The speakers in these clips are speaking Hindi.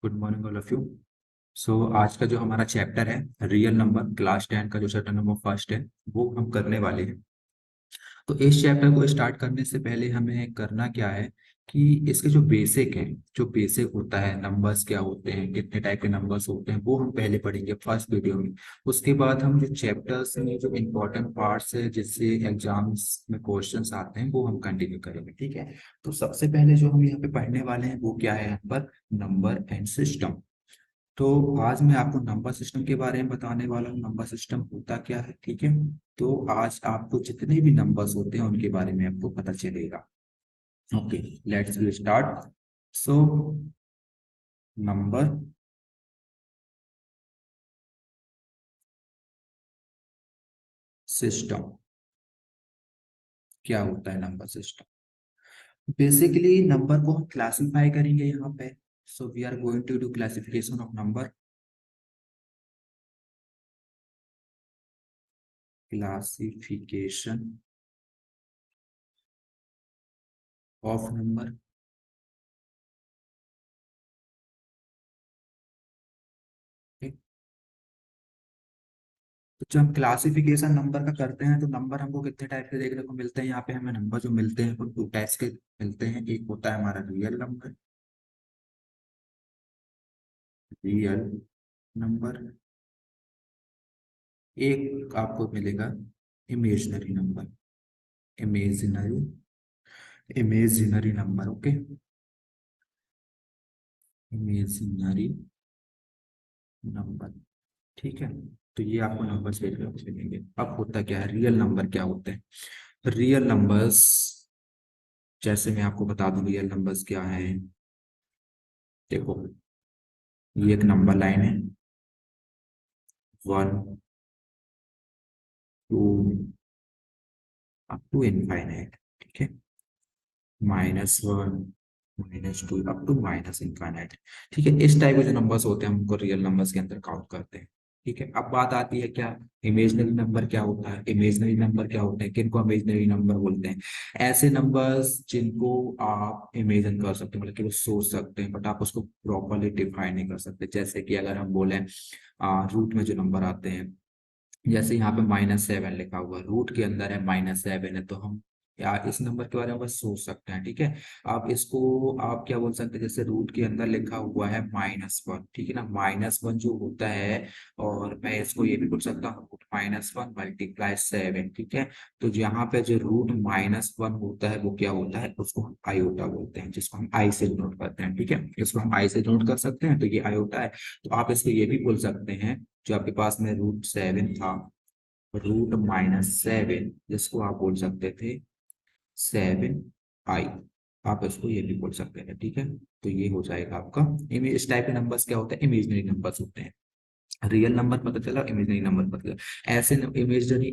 Good morning all of you. So आज का जो हमारा चैप्टर है रियल नंबर, क्लास 10 का जो चैप्टर नंबर फर्स्ट है वो हम करने वाले हैं। तो इस चैप्टर को स्टार्ट करने से पहले हमें करना क्या है कि इसके जो बेसिक हैं, जो बेसिक होता है नंबर्स क्या होते हैं, कितने टाइप के नंबर्स होते हैं, वो हम पहले पढ़ेंगे फर्स्ट वीडियो में। उसके बाद हम जो चैप्टर्स में जो इम्पोर्टेंट पार्ट्स है जिससे एग्जाम्स में क्वेश्चंस आते हैं वो हम कंटिन्यू करेंगे, ठीक है। तो सबसे पहले जो हम यहाँ पे पढ़ने वाले हैं वो क्या है, यहाँ पर नंबर एंड सिस्टम। तो आज मैं आपको नंबर सिस्टम के बारे में बताने वाला हूँ, नंबर सिस्टम होता क्या है, ठीक है। तो आज आपको जितने भी नंबर्स होते हैं उनके बारे में आपको पता चलेगा। Okay, let's start. So number system क्या होता है, नंबर सिस्टम बेसिकली नंबर को हम क्लासिफाई करेंगे यहाँ पे। So we are going to do classification of number, classification of number. तो जब हम क्लासिफिकेशन नंबर का करते हैं तो नंबर हमको कितने टाइप के देखने को मिलते हैं। यहाँ पे हमें नंबर जो मिलते हैं वो टू टाइप्स के मिलते हैं। एक होता है हमारा रियल नंबर, रियल नंबर। एक आपको मिलेगा imaginary number, imaginary, imaginary number. Okay, imaginary number, ठीक है। तो ये आपको नंबर देखने को मिलेंगे। अब होता क्या है, रियल नंबर क्या होते हैं। रियल नंबर्स जैसे मैं आपको बता दूं रियल नंबर्स क्या है। देखो, ये एक नंबर लाइन है, 1 टू अप टू इनफाइनाइट, ठीक है। -1, -2 अप टू माइनस इनफाइनाइट, ठीक है। इस टाइप के जो नंबर्स होते हैं हम उनको रियल नंबर्स के अंदर काउंट करते हैं, ठीक है। अब बात आती है क्या, इमेजिनरी नंबर क्या होता है। इमेजिनरी नंबर क्या होते हैं, किनको इमेजिनरी नंबर बोलते हैं। ऐसे नंबर्स जिनको आप इमेजिन कर सकते हैं, मतलब कि वो सोच सकते हैं, बट आप उसको प्रॉपरली डिफाइन नहीं कर सकते। जैसे कि अगर हम बोले रूट में जो नंबर आते हैं, जैसे यहाँ पे -7 लिखा हुआ है, रूट के अंदर है -7 है, तो हम या इस नंबर के बारे में बस सोच सकते हैं, ठीक है। आप इसको आप क्या बोल सकते हैं, जैसे रूट के अंदर लिखा हुआ है -1, ठीक है ना। -1 जो होता है, और मैं इसको ये भी बोल सकता हूँ रूट -1 मल्टीप्लाई 7, ठीक है। तो यहाँ पे जो रूट -1 होता है वो क्या होता है, उसको हम आयोटा बोलते हैं, जिसको हम आई से नोट करते हैं, ठीक है। इसको हम आई से नोट कर सकते हैं, तो ये आयोटा है। तो आप इसको ये भी बोल सकते हैं, जो आपके पास में √7 था, √-7, जिसको आप बोल सकते थे 7i, आप इसको ये भी बोल सकते हैं, ठीक है। तो ये हो जाएगा आपका इमेज। इस टाइप के नंबर्स क्या होते हैं, इमेजनरी नंबर्स होते हैं। रियल नंबर पता चला, इमेजनरी नंबर पता चला। ऐसे इमेजनरी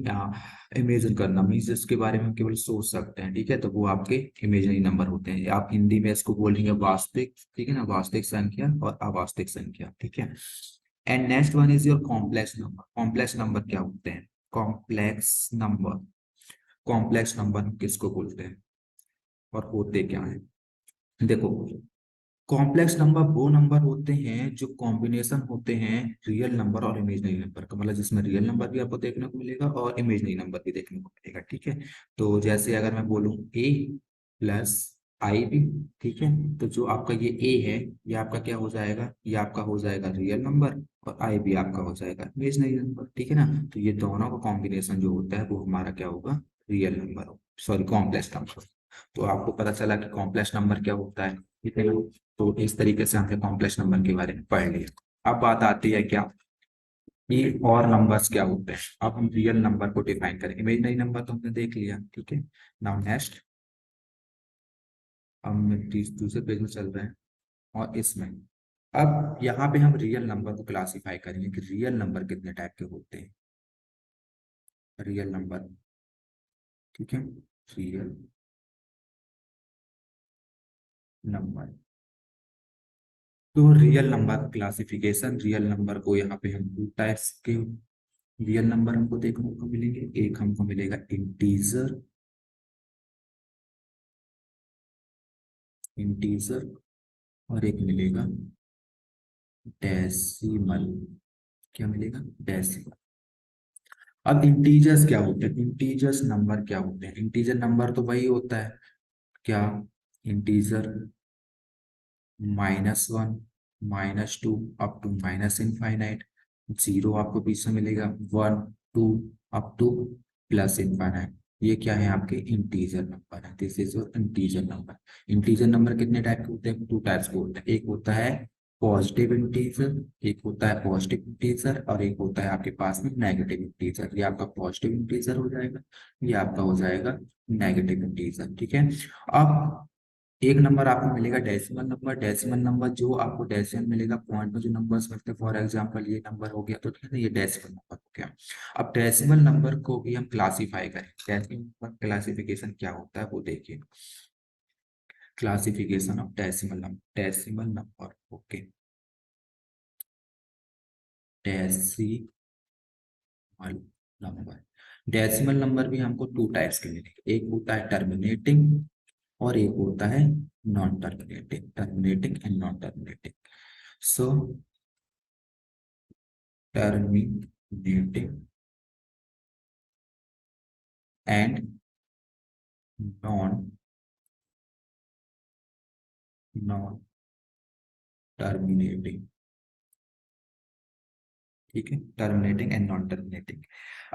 इमेजिन करना मीन्स जिसके बारे में हम केवल सोच सकते हैं, ठीक है, तो वो आपके इमेजनरी नंबर होते हैं। आप हिंदी में इसको बोलेंगे वास्तविक, ठीक है ना, वास्तविक संख्या और अवास्तविक संख्या, ठीक है। And next one is your complex number. Complex number क्या होते हैं, कॉम्प्लेक्स नंबर, कॉम्प्लेक्स नंबर किसको बोलते हैं और होते क्या है। देखो, कॉम्प्लेक्स नंबर वो नंबर होते हैं जो कॉम्बिनेशन होते हैं रियल नंबर और इमेजनरी नंबर का, मतलब जिसमें रियल नंबर भी आपको देखने को मिलेगा और इमेजनरी नंबर भी देखने को मिलेगा, ठीक है। तो जैसे अगर मैं बोलूं a प्लस आई बी, ठीक है, तो जो आपका ये a है ये आपका क्या हो जाएगा, ये आपका हो जाएगा रियल नंबर, और आई बी आपका हो जाएगा इमेजनरी नंबर, ठीक है ना। तो ये दोनों का कॉम्बिनेशन जो होता है वो हमारा क्या होगा, रियल नंबर हो, सॉरी कॉम्प्लेक्स नंबर। तो आपको पता चला कि कॉम्प्लेक्स नंबर क्या होता है, ठीक है ना। तो इस तरीके से हमने कॉम्प्लेक्स नंबर के बारे में पढ़ लिया। अब बात आती है क्या, ये और नंबर्स क्या होते हैं। अब हम रियल नंबर को डिफाइन करें, इमेजिनरी नंबर तो हमने देख लिया, ठीक है। नाउ नेक्स्ट, हम दूसरे पेज में चल रहे हैं, और इसमें अब यहाँ पे हम रियल नंबर को क्लासिफाई करेंगे कि रियल नंबर कितने टाइप के होते हैं। रियल नंबर, ठीक है, रियल नंबर। तो real number classification, real number को यहाँ पे हम टू टाइप्स के रियल नंबर हमको देखने को मिलेंगे। एक हमको मिलेगा इंटीजर, इंटीजर, और एक मिलेगा डेसिमल, क्या मिलेगा, डेसिमल। अब इंटीजर्स क्या होते हैं, इंटीजर्स नंबर क्या होते हैं, इंटीजर नंबर तो वही होता है क्या, integer -1, -2 up to minus infinite, zero आपको बीच में मिलेगा, 1 2 अप टू प्लस इनफाइनाइट। ये क्या है, आपके इंटीजर नंबर है, this is your integer number. Integer number कितने टाइप के होते हैं, टू टाइप्स के होते हैं, एक होता है पॉजिटिव इंटीजर, एक होता है पॉजिटिव इंटीजर, और एक होता है आपके पास में नेगेटिव इंटीजर। ये आपका पॉजिटिव इंटीजर हो जाएगा, ये आपका हो जाएगा नेगेटिव इंटीजर, ठीक है। अब एक नंबर आपको मिलेगा डेसिमल नंबर, डेसिमल नंबर जो आपको डेसिमल मिलेगा, पॉइंट में जो नंबर्स मिलते हैं, फॉर एग्जांपल ये नंबर हो गया, तो ठीक है ना, ये डेसिमल नंबर हो गया। अब डेसिमल नंबर को भी हम क्लासीफाई करें, डेसिमल नंबर क्लासिफिकेशन क्या होता है वो देखिए, classification of decimal number, decimal number, okay, decimal number. Decimal number भी हमको टू टाइप्स के मिलेंगे, एक होता है टर्मिनेटिंग और एक होता है non terminating, terminating and non terminating. So terminating and non non terminating, ठीक है, टर्मिनेटिंग एंड नॉन टर्मिनेटिंग।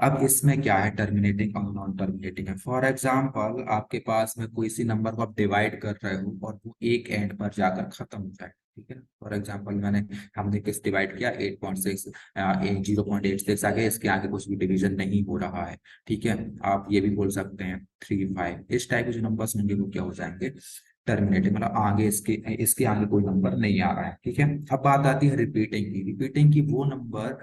अब इसमें क्या है, टर्मिनेटिंग और नॉन टर्मिनेटिंग है, फॉर एग्जांपल आपके पास में कोई सी नंबर को आप डिवाइड कर रहे हो और वो एक एंड पर जाकर खत्म हो जाए, ठीक है ना, फॉर एग्जांपल हमने किस डिवाइड किया, 8.6, 0.86 आगे, इसके आगे कुछ भी डिवीजन नहीं हो रहा है, ठीक है। आप ये भी बोल सकते हैं 3 5, इस टाइप के जो नंबर्स होंगे वो क्या हो जाएंगे, टर्मिनेटिंग, मतलब आगे इसके इसके आगे कोई नंबर नहीं आ रहा है, ठीक है। अब बात आती है रिपीटिंग की, रिपीटिंग की वो number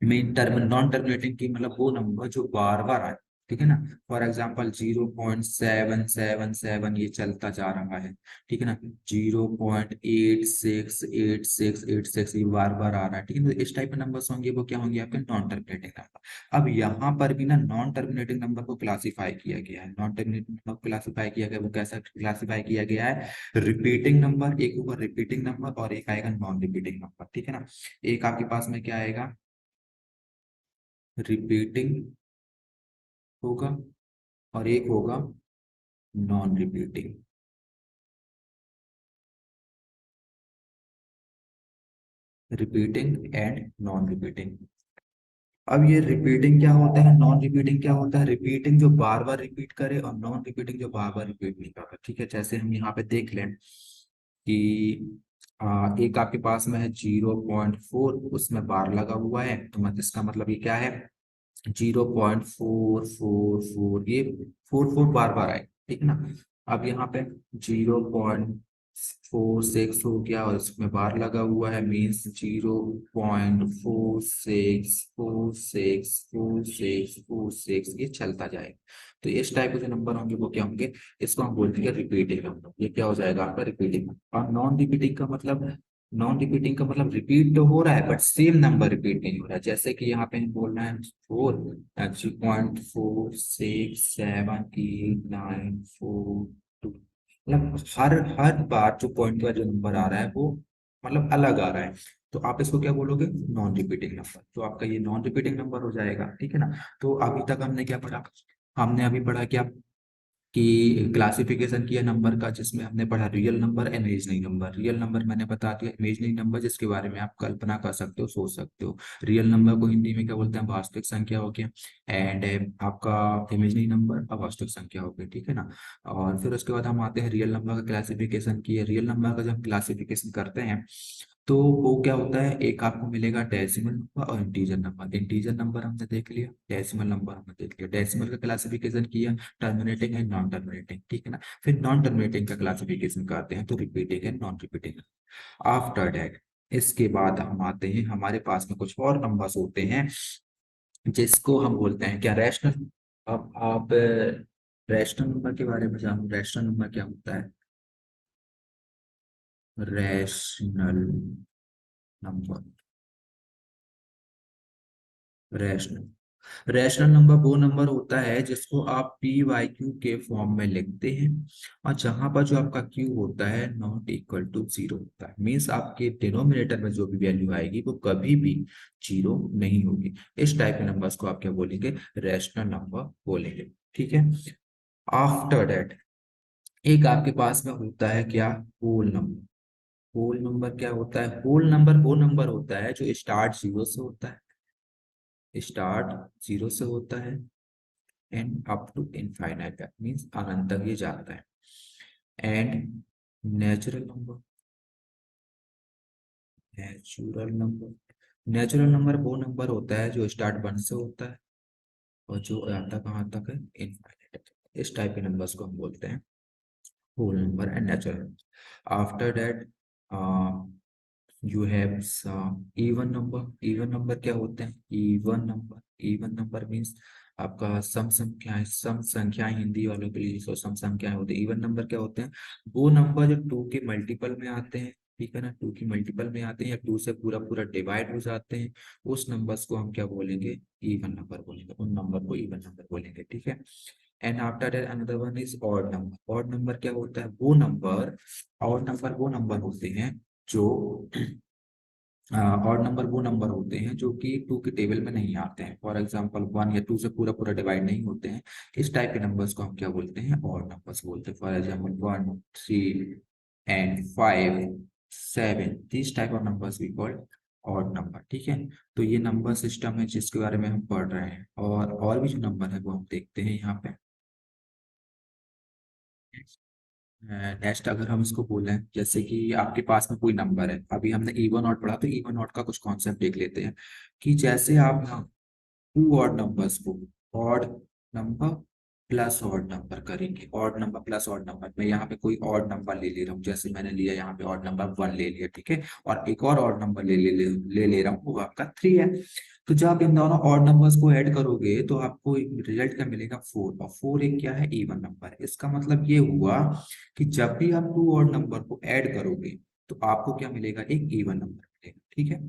main term, non terminating की मतलब वो नंबर जो बार बार आए, ठीक है ना, फॉर एग्जाम्पल 0.777 ये चलता जा रहा है, ठीक है ना, 0.868686 ये बार बार आ रहा है, ठीक है ना, इस टाइप के नंबर होंगे वो क्या होंगे, आपके नॉन टर्मिनेटिंग नंबर। अब यहाँ पर भी ना नॉन टर्मिनेटिंग नंबर को क्लासीफाई किया गया है, नॉन टर्मिनेटिंग नंबर को क्लासीफाई किया गया, वो कैसा क्लासीफाई किया गया है, रिपीटिंग नंबर, एक होगा रिपीटिंग नंबर और एक आएगा नॉन रिपीटिंग नंबर, ठीक है ना। एक आपके पास में क्या आएगा, रिपीटिंग होगा और एक होगा non repeating, repeating and non repeating. अब ये रिपीटिंग क्या होता है, नॉन रिपीटिंग क्या होता है, रिपीटिंग जो बार बार रिपीट करे और नॉन रिपीटिंग जो बार बार रिपीट नहीं करता, ठीक है। जैसे हम यहाँ पे देख लें कि एक आपके पास में है 0.4, उसमें बार लगा हुआ है, तो मतलब इसका मतलब ये क्या है, 0.444, ये 44 बार बार आए, ठीक है ना। अब यहाँ पे 0.46 हो गया और इसमें बार लगा हुआ है, मीन्स 0.46464646 ये चलता जाएगा। तो इस टाइप के जो नंबर होंगे वो क्या होंगे, इसको हम बोलते हैं रिपीटिंग नंबर, ये क्या हो जाएगा आपका रिपीटिंग। और नॉन रिपीटिंग का मतलब, नॉन रिपीटिंग का मतलब रिपीट तो हो रहा है बट सेम नंबर रिपीट नहीं हो रहा है, जैसे कि यहाँ पे हम बोल रहे हैं 4.46778942, मतलब हर हर बार जो पॉइंट का जो नंबर आ रहा है वो मतलब अलग आ रहा है, तो आप इसको क्या बोलोगे, नॉन रिपीटिंग नंबर, तो आपका ये नॉन रिपीटिंग नंबर हो जाएगा, ठीक है ना। तो अभी तक हमने क्या पढ़ा, हमने अभी पढ़ा क्या, कि क्लासिफिकेशन किया नंबर का, जिसमें हमने पढ़ा real number, imaginary number. Real number मैंने बता दिया, इमेजिनरी नंबर जिसके बारे में आप कल्पना कर सकते हो, सोच सकते हो। रियल नंबर को हिंदी में क्या बोलते हैं, वास्तविक संख्या हो गया, एंड आपका इमेजिनरी नंबर अवास्तविक संख्या हो गई, ठीक है ना। और फिर उसके बाद हम आते हैं रियल नंबर का क्लासिफिकेशन किए, रियल नंबर का जब हम क्लासिफिकेशन करते हैं तो वो क्या होता है, एक आपको मिलेगा डेसिमल नंबर और इंटीजर नंबर। इंटीजर नंबर हमने देख लिया, डेसिमल नंबर हमने देख लिया, डेसिमल का क्लासिफिकेशन किया, टर्मिनेटिंग एंड नॉन टर्मिनेटिंग, ठीक है ना। फिर नॉन टर्मिनेटिंग का क्लासिफिकेशन करते हैं, तो repeating and non repeating. After that, इसके बाद हम आते हैं, हमारे पास में कुछ और नंबर्स होते हैं जिसको हम बोलते हैं क्या, रैशनल। अब आप रैशनल नंबर के बारे में जानो, रैशनल नंबर क्या होता है, rational number, rational. Rational number वो नंबर होता है जिसको आप पी वाई क्यू के फॉर्म में लिखते हैं, और जहां पर जो आपका क्यू होता है नॉट इक्वल टू जीरो होता है, मीन्स आपके डिनोमिनेटर में जो भी वैल्यू आएगी वो कभी भी जीरो नहीं होगी। इस टाइप के नंबर्स को आप क्या बोलेंगे, रैशनल नंबर बोलेंगे। ठीक है। आफ्टर दैट एक आपके पास में होता है क्या, होल नंबर। होल नंबर क्या होता है, होल नंबर वो नंबर होता है जो स्टार्ट जीरो से होता है, स्टार्ट जीरो से होता है and up to infinite, that means अनंत तक ये जाता है। And natural number, natural number, natural number वो नंबर होता है जो स्टार्ट वन से होता है और जो आता कहाँ तक है, इनफाइनाइट। इस टाइप के नंबर्स को हम बोलते हैं whole number and natural number. After that you have even number. Even number क्या होते हैं, even number, even number means आपका सम संख्याएं, सम संख्याएं हिंदी वालों के लिए जिसको सम संख्याएं होती है। इवन नंबर क्या होते हैं, वो नंबर जो टू के मल्टीपल में आते हैं, ठीक है ना, टू की मल्टीपल में आते हैं या टू से पूरा पूरा डिवाइड हो जाते हैं, उस नंबर्स को हम क्या बोलेंगे, इवन नंबर बोलेंगे, उन नंबर को इवन नंबर बोलेंगे। ठीक है। And after that another one is odd number. Odd number क्या होता है, वो नंबर, ऑड नंबर वो नंबर होते हैं जो ऑड नंबर वो नंबर होते हैं जो कि टू के टेबल में नहीं आते हैं, फॉर एग्जांपल वन या टू से पूरा पूरा डिवाइड नहीं होते हैं। इस टाइप के नंबर्स को हम क्या बोलते हैं, ऑड नंबर्स बोलते हैं। For example one, three and five, seven, this type of numbers we called odd number. ठीक है। तो ये नंबर सिस्टम है जिसके बारे में हम पढ़ रहे हैं, और भी जो नंबर है वो हम देखते हैं यहाँ पे। नेक्स्ट अगर हम इसको बोलें, जैसे कि आपके पास में कोई नंबर है, अभी हमने इवन ऑड पढ़ा, तो इवन ऑड का कुछ कॉन्सेप्ट देख लेते हैं। कि जैसे आप ना टू ऑड नंबर्स को odd number plus odd number करेंगे, odd number plus odd number, मैं यहाँ पे कोई ऑड नंबर ले ले रहा हूँ, जैसे मैंने लिया यहाँ पे ऑड नंबर वन ले लिया, ठीक है, और एक और ऑड नंबर ले रहा हूँ, वो आपका थ्री है। तो जब आप इन दोनों ऑड नंबर्स को ऐड करोगे तो आपको रिजल्ट क्या मिलेगा, फोर, और फोर एक क्या है, इवन नंबर है। इसका मतलब ये हुआ कि जब भी आप टू ऑड नंबर को ऐड करोगे तो आपको क्या मिलेगा, एक इवन नंबर मिलेगा। ठीक है।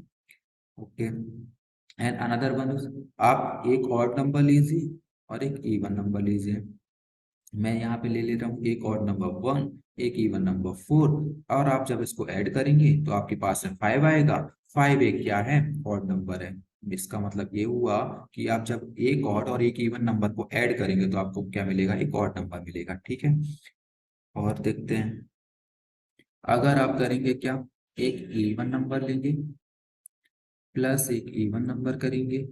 ओके। एंड अनदर वन, आप एक ऑड नंबर लीजिए और एक इवन नंबर लीजिए। मैं यहाँ पे ले ले रहा हूँ एक ऑड नंबर वन, एक इवन नंबर फोर, और आप जब इसको ऐड करेंगे तो आपके पास में फाइव आएगा। फाइव एक क्या है, ऑड नंबर है। इसका मतलब ये हुआ कि आप जब एक ऑड और एक इवन नंबर को ऐड करेंगे तो आपको क्या मिलेगा, एक ऑड नंबर मिलेगा। ठीक है। और देखते हैं, अगर आप करेंगे क्या, एक इवन नंबर लेंगे प्लस एक इवन नंबर करेंगे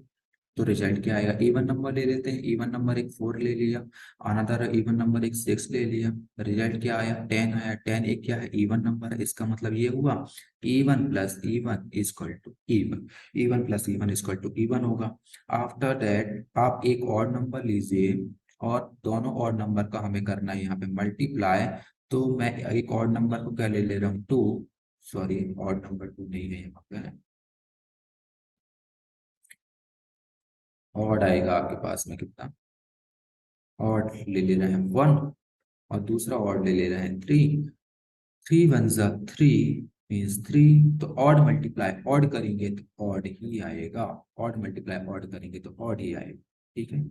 तो रिजल्ट क्या आएगा, इवन नंबर ले लेते हैं, इवन नंबर एक फोर ले लिया, अनदर इवन नंबर एक सिक्स ले लिया, रिजल्ट क्या आया, टेन आया। टेन एक क्या है, इवन नंबर है। इसका मतलब ये हुआ even plus even is equal to even, even plus even is equal to even होगा। आफ्टर दैट आप एक और नंबर लीजिए और दोनों और नंबर का हमें करना है यहाँ पे मल्टीप्लाई। तो मैं एक और नंबर को क्या ले ले रहा हूँ, टू, सॉरी और नंबर टू नहीं है यहाँ पे, ऑड आएगा आपके पास में कितना, ऑड ले ले रहे हैं वन, और दूसरा ऑड ले ले रहे हैं थ्री। थ्री वन जा थ्री मीन्स थ्री, तो ऑड मल्टीप्लाई ऑड करेंगे तो ऑड ही आएगा, ऑड मल्टीप्लाई ऑड करेंगे तो ऑड ही आएगा। ठीक है।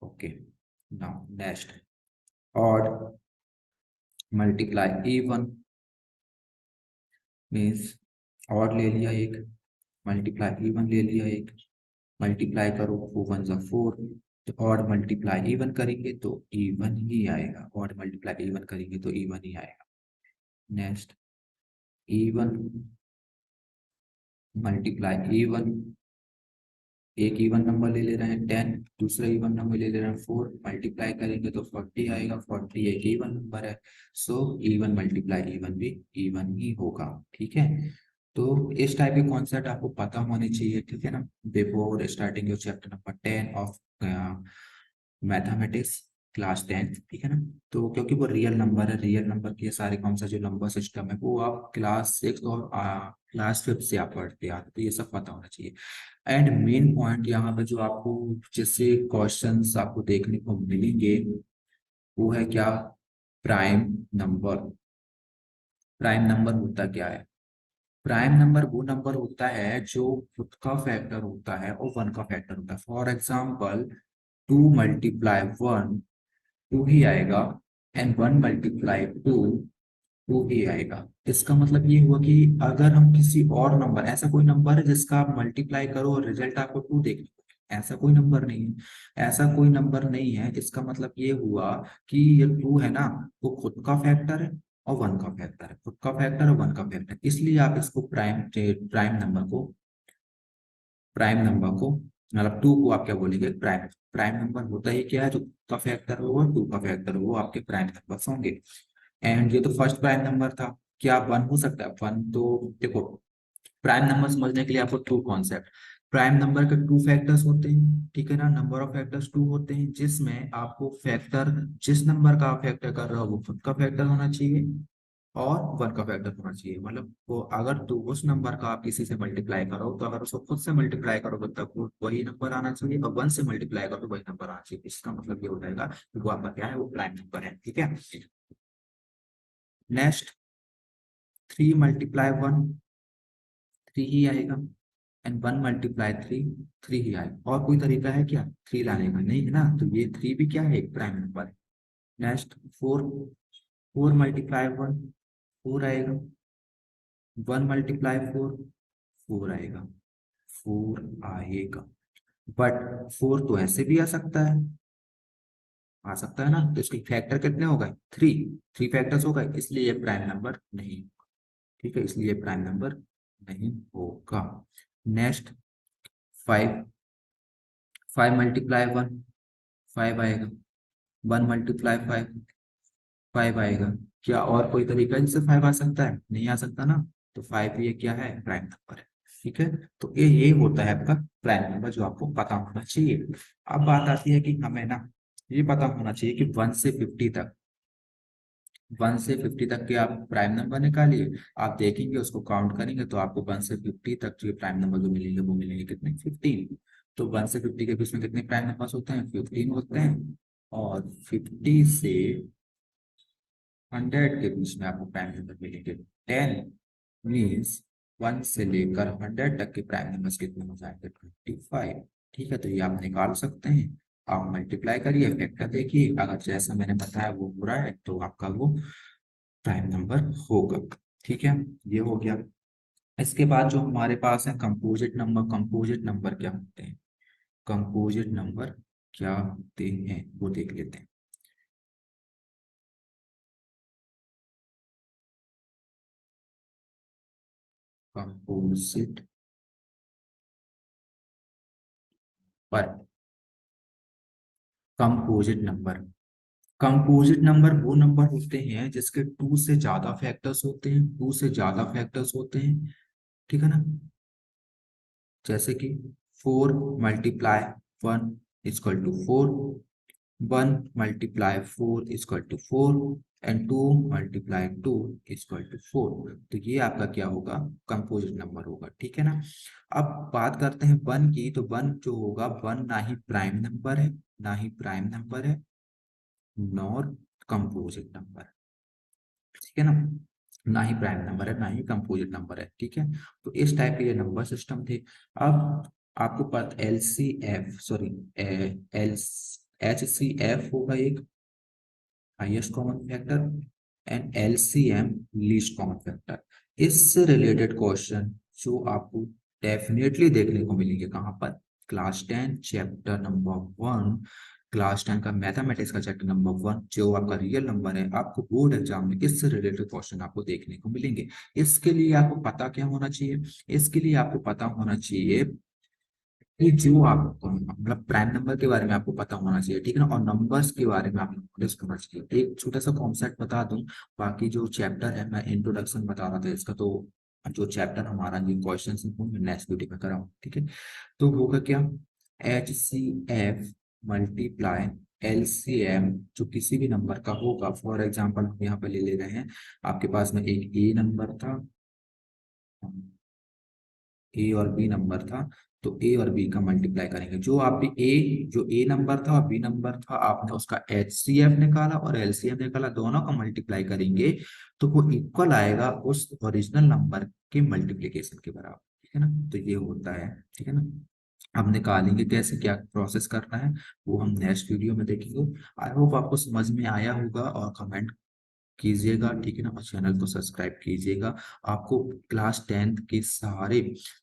Okay. Now next, odd multiply even means odd ले लिया एक, मल्टीप्लाई इवन ले लिया एक, मल्टीप्लाई करो फोर वन जा फोर, तो ऑड मल्टीप्लाई इवन करेंगे तो इवन ही आएगा, ऑड मल्टीप्लाई इवन करेंगे तो इवन ही आएगा। नेक्स्ट, इवन मल्टीप्लाई इवन, एक इवन नंबर ले ले रहे हैं टेन, दूसरा इवन नंबर ले ले रहे हैं फोर, मल्टीप्लाई करेंगे तो फोर्टी आएगा, फोर्टी एक इवन नंबर है। सो इवन मल्टीप्लाई इवन भी इवन ही होगा। ठीक है। तो इस टाइप के कॉन्सेप्ट आपको पता होने चाहिए, ठीक है ना, before starting your chapter number 10 of mathematics class 10। ठीक है ना। तो क्योंकि वो रियल नंबर है, रियल नंबर के सारे कौन सा जो नंबर सिस्टम है वो आप क्लास 6 और क्लास 5 से आप पढ़ते आते, तो ये सब पता होना चाहिए। एंड मेन पॉइंट यहाँ पे जो आपको जिससे क्वेश्चंस आपको देखने को मिलेंगे वो है क्या, प्राइम नंबर। प्राइम नंबर होता क्या है, प्राइम नंबर वो नंबर होता है जो खुद का फैक्टर होता है और वन का फैक्टर होता है। फॉर एग्जाम्पल 2 × 1 2 ही आएगा, एंड 1 × 2 2 ही आएगा। इसका मतलब ये हुआ कि अगर हम किसी और नंबर, ऐसा कोई नंबर है जिसका आप मल्टीप्लाई करो और रिजल्ट आपको 2 देखने को मिले, ऐसा कोई नंबर नहीं है। ऐसा कोई नंबर नहीं है। इसका मतलब ये हुआ कि ये 2 है ना, वो खुद का फैक्टर है और वन का फैक्टर है, खुद का फैक्टर और वन का फैक्टर, इसलिए आप इसको प्राइम नंबर को मतलब 2 को आप क्या बोलेंगे, प्राइम। प्राइम नंबर होता ही क्या है, जो का फैक्टर होगा 2 का फैक्टर वो आपके प्राइम नंबर होंगे। एंड ये तो फर्स्ट प्राइम नंबर था। क्या 1 हो सकता है? 1 तो देखो, प्राइम नंबर समझने के लिए आपको 2 कॉन्सेप्ट। प्राइम नंबर के 2 फैक्टर्स होते हैं, ठीक है ना, नंबर ऑफ फैक्टर्स 2 होते हैं, जिसमें आपको फैक्टर, जिस नंबर का आप फैक्टर कर रहे हो वो खुद का फैक्टर होना चाहिए और वन का फैक्टर होना चाहिए। मतलब वो अगर तो उस नंबर का आप किसी से मल्टीप्लाई करो, तो अगर उसको खुद से मल्टीप्लाई करोगे तब वो वही नंबर आना चाहिए, और 1 से मल्टीप्लाई करो तो वही नंबर आना चाहिए। इसका मतलब ये हो जाएगा कि वो आपका क्या है, वो प्राइम नंबर है, ठीक है। नेक्स्ट, 3 × 1 3 ही आएगा, एंड 1 × 3 3 ही आएगा। और कोई तरीका है क्या 3 लाने का? नहीं है ना, तो ये 3 भी क्या है, एक प्राइम नंबर है। नेक्स्ट, 4 4 × 1 4 आएगा, 1 × 4 4 आएगा, 4 आएगा। बट 4 तो ऐसे भी आ सकता है ना, तो इसके फैक्टर कितने हो गए, 3 फैक्टर्स हो गए, इसलिए ये प्राइम नंबर नहीं। ठीक है, इसलिए प्राइम नंबर नहीं होगा। नेक्स्ट, 5 5 × 1 5 आएगा, 1 × 5 5 आएगा। क्या और कोई तरीका है जिससे 5 आ सकता है? नहीं आ सकता ना, तो 5 ये क्या है, प्राइम नंबर है। ठीक है, तो ये होता है आपका प्राइम नंबर, जो आपको पता होना चाहिए। अब बात आती है कि हमें ना ये पता होना चाहिए कि 1 से 50 के आप प्राइम नंबर निकालिए। आप देखेंगे, उसको काउंट करेंगे तो आपको 1 से 50 तक जो प्राइम नंबर जो मिलेंगे वो मिलेंगे कितने, 15। तो 1 से 50 के बीच में कितने प्राइम नंबर्स होते हैं, 15 होते हैं। और 50 से 100 के बीच में आपको प्राइम नंबर मिलेंगे 10। मीन्स 1 से लेकर 100 तक के प्राइम नंबर्स कितने हो जाएंगे, 25। ठीक है, तो ये आप निकाल सकते हैं। आप मल्टीप्लाई करिए, फैक्टर देखिए, अगर जैसा मैंने बताया वो हो रहा है तो आपका वो प्राइम नंबर होगा। ठीक है, ये हो गया। इसके बाद जो हमारे पास है कंपोजिट नंबर। कंपोजिट नंबर क्या होते हैं? कंपोजिट नंबर क्या होते हैं वो देख लेते हैं। कंपोजिट पर कंपोजिट नंबर, कंपोजिट नंबर वो नंबर होते हैं जिसके 2 से ज्यादा फैक्टर्स होते हैं, 2 से ज्यादा फैक्टर्स होते हैं। ठीक है ना, जैसे कि 4 × 1 = 4, 1 × 4 = 4, एंड 2 × 2 = 4। तो ये आपका क्या होगा, कंपोजिट नंबर होगा। ठीक है ना। अब बात करते हैं 1 की, तो 1 जो होगा, 1 ना ही प्राइम नंबर है, ना ही प्राइम नंबर है, नॉर कंपोजिट नंबर। ठीक है ना, ना ही प्राइम नंबर है, ना ही कंपोजिट नंबर है। ठीक है, तो इस टाइप के ये नंबर सिस्टम थे। अब आपको पता, L C F sorry L HCF होगा एक, highest common factor, and LCM least common factor. इससे रिलेटेड क्वेश्चन जो आपको डेफिनेटली देखने को मिलेंगे कहाँ पर, क्लास 10 चैप्टर नंबर 1। क्लास 10 का मैथमेटिक्स का चैप्टर नंबर 1 जो आपका रियल नंबर है, आपको बोर्ड एग्जाम में इससे रिलेटेड क्वेश्चन आपको देखने को मिलेंगे। इसके लिए आपको पता क्या होना चाहिए, इसके लिए आपको पता होना चाहिए कि जो आपको मतलब प्राइम नंबर के बारे में आपको पता होना चाहिए, ठीक है ना, और नंबर्स के बारे में आपको नॉलेज होना चाहिए। एक छोटा सा कॉन्सेप्ट बता दूं, बाकी जो चैप्टर है मैं इंट्रोडक्शन बता रहा था इसका, तो जो चैप्टर हमारा ये क्वेश्चन मैं नेक्स्ट वीडियो में कराऊँ, ठीक है। तो होगा क्या, HCF मल्टीप्लाई LCM जो किसी भी नंबर का होगा। फॉर एग्जाम्पल हम यहाँ पे ले रहे हैं, आपके पास में एक ए नंबर था, ए और बी नंबर था, तो ए और बी का मल्टीप्लाई करेंगे। जो ए नंबर था और बी नंबर था, आपने उसका एचसीएफ निकाला और एलसीएम निकाला, दोनों का मल्टीप्लाई करेंगे तो वो इक्वल आएगा उस ओरिजिनल नंबर के मल्टीप्लीकेशन के बराबर, ठीक है ना। तो ये होता है, ठीक है ना। अब निकालेंगे कैसे, क्या प्रोसेस करना है, वो हम नेक्स्ट वीडियो में देखेंगे। आई होप आपको समझ में आया होगा, और कमेंट कीजिएगा, ठीक है ना, और चैनल को सब्सक्राइब कीजिएगा। आपको क्लास 10th के सारे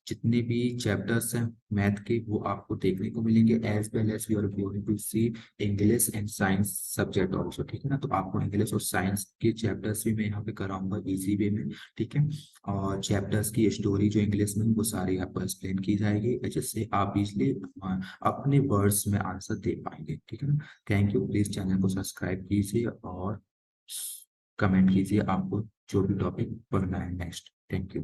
जितने भी चैप्टर्स हैं मैथ के, वो आपको देखने को मिलेंगे, as well as you are going to see English and science subject also, ठीक है ना। तो आपको इंग्लिश और साइंस के चैप्टर्स भी मैं यहाँ पे कराऊंगा इजी वे में, ठीक है। और चैप्टर्स की स्टोरी जो इंग्लिश में वो सारी आपको एक्सप्लेन की जाएगी, जिससे आप इजली अपने वर्ड्स में आंसर दे पाएंगे, ठीक है ना। थैंक यू, प्लीज चैनल को सब्सक्राइब कीजिए और कमेंट कीजिए आपको जो भी टॉपिक पढ़ना है नेक्स्ट। Thank you.